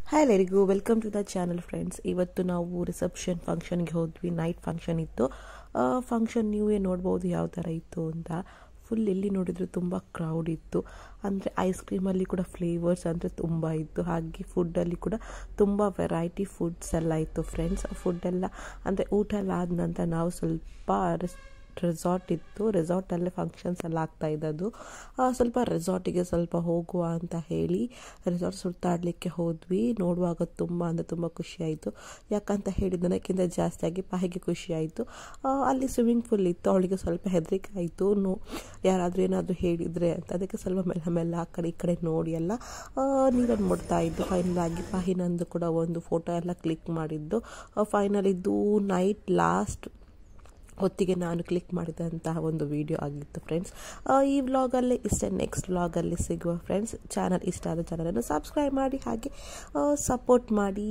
Hi ಎಲ್ಲರಿಗೂ welcome to the channel friends. ಇವತ್ತು ನಾವು ರಿಸೆಪ್ಷನ್ ಫಂಕ್ಷನ್ಗೆ ಹೋದ್ವಿ. ನೈಟ್ ಫಂಕ್ಷನ್ ಇತ್ತು. ಫಂಕ್ಷನ್ ನೀವೇ ನೋಡ್ಬೋದು ಯಾವ ಥರ ಇತ್ತು ಅಂತ. ಫುಲ್ ಎಲ್ಲಿ ನೋಡಿದ್ರು ತುಂಬ ಕ್ರೌಡ್ ಇತ್ತು. ಅಂದರೆ ಐಸ್ ಕ್ರೀಮಲ್ಲಿ ಕೂಡ ಫ್ಲೇವರ್ಸ್ ಅಂದರೆ ತುಂಬ ಇತ್ತು. ಹಾಗೆ ಫುಡ್ಡಲ್ಲಿ ಕೂಡ ತುಂಬ ವೆರೈಟಿ ಫುಡ್ಸ್ ಎಲ್ಲ ಇತ್ತು ಫ್ರೆಂಡ್ಸ್. ಫುಡ್ಡೆಲ್ಲ ಅಂದರೆ ಊಟ ಎಲ್ಲ ಆದ ನಂತರ ನಾವು ಸ್ವಲ್ಪ ರೆಸಾರ್ಟ್ ಇತ್ತು. ರೆಸಾರ್ಟಲ್ಲೇ ಫಂಕ್ಷನ್ಸ್ ಎಲ್ಲ ಆಗ್ತಾ ಇದ್ದದ್ದು. ಸ್ವಲ್ಪ ರೆಸಾರ್ಟಿಗೆ ಸ್ವಲ್ಪ ಹೋಗುವ ಅಂತ ಹೇಳಿ ರೆಸಾರ್ಟ್ ಸುತ್ತಾಡಲಿಕ್ಕೆ ಹೋದ್ವಿ. ನೋಡುವಾಗ ತುಂಬ ಖುಷಿ ಆಯಿತು. ಯಾಕಂತ ಹೇಳಿ ನನಗಿಂತ ಜಾಸ್ತಿಯಾಗಿ ಪಾಹಿಗೆ ಖುಷಿ ಆಯಿತು. ಅಲ್ಲಿ ಸ್ವಿಮ್ಮಿಂಗ್ ಪೂಲ್ ಇತ್ತು. ಅವಳಿಗೆ ಸ್ವಲ್ಪ ಹೆದರಿಕೆ ಆಯಿತು. ಯಾರಾದರೂ ಏನಾದರೂ ಹೇಳಿದರೆ ಅಂತ. ಅದಕ್ಕೆ ಸ್ವಲ್ಪ ಮೆಲ್ಲ ಆ ಕಡೆ ಈ ಕಡೆ ನೋಡಿ ಎಲ್ಲ ನೀರನ್ನು ಮುಡ್ತಾ ಇದ್ದು. ಫೈನಲ್ ಆಗಿ ಪಾಹಿನಂದು ಕೂಡ ಒಂದು ಫೋಟೋ ಎಲ್ಲ ಕ್ಲಿಕ್ ಮಾಡಿದ್ದು. ಫೈನಲ್ ಇದು ನೈಟ್ ಲಾಸ್ಟ್ ಹೊತ್ತಿಗೆ ನಾನು ಕ್ಲಿಕ್ ಮಾಡಿದಂತಹ ಒಂದು ವಿಡಿಯೋ ಆಗಿತ್ತು ಫ್ರೆಂಡ್ಸ್. ಈ ವ್ಲಾಗಲ್ಲೇ ಇಷ್ಟೇ. ನೆಕ್ಸ್ಟ್ ವ್ಲಾಗಲ್ಲಿ ಸಿಗುವ ಫ್ರೆಂಡ್ಸ್. ಚಾನಲ್ ಇಷ್ಟ ಆದ ಚಾನಲನ್ನು ಸಬ್ಸ್ಕ್ರೈಬ್ ಮಾಡಿ, ಹಾಗೆ ಸಪೋರ್ಟ್ ಮಾಡಿ.